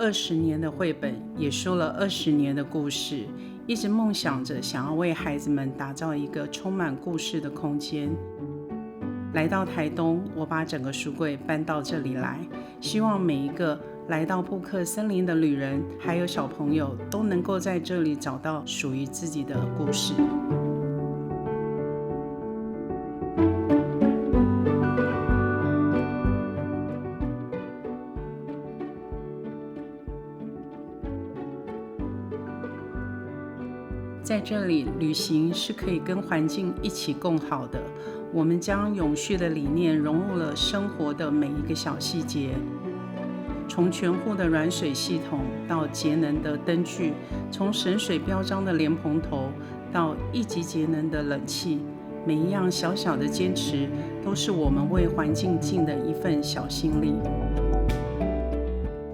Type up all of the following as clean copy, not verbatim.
20年的绘本，也说了20年的故事，一直梦想着想要为孩子们打造一个充满故事的空间。来到台东，我把整个书柜搬到这里来，希望每一个来到布克森林的旅人还有小朋友都能够在这里找到属于自己的故事。在这里，旅行是可以跟环境一起共好的。我们将永续的理念融入了生活的每一个小细节，从全户的软水系统到节能的灯具，从省水标章的莲蓬头到1级节能的冷气，每一样小小的坚持，都是我们为环境尽的一份小心力。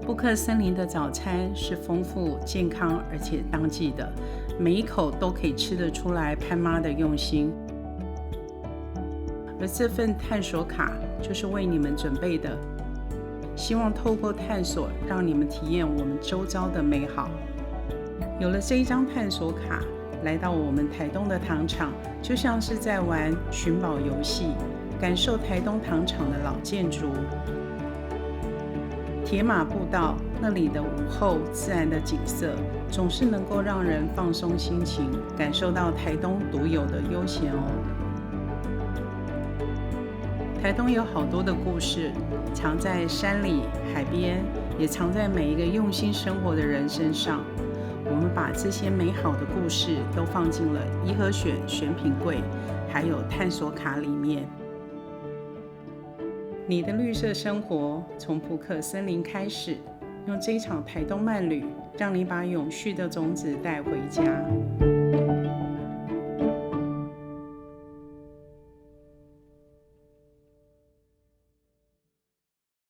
布克森林的早餐是丰富、健康而且当季的，每一口都可以吃得出来潘妈的用心。而这份探索卡就是为你们准备的，希望透过探索让你们体验我们周遭的美好。有了这一张探索卡，来到我们台东的糖厂，就像是在玩寻宝游戏，感受台东糖厂的老建筑、铁马步道那里的午后自然的景色，总是能够让人放松心情，感受到台东独有的悠闲哦。台东有好多的故事，藏在山里、海边，也藏在每一个用心生活的人身上。我们把这些美好的故事都放进了颐和选选品柜，还有探索卡里面。你的绿色生活从布克森林开始，用这一场台东漫旅，让你把永续的种子带回家。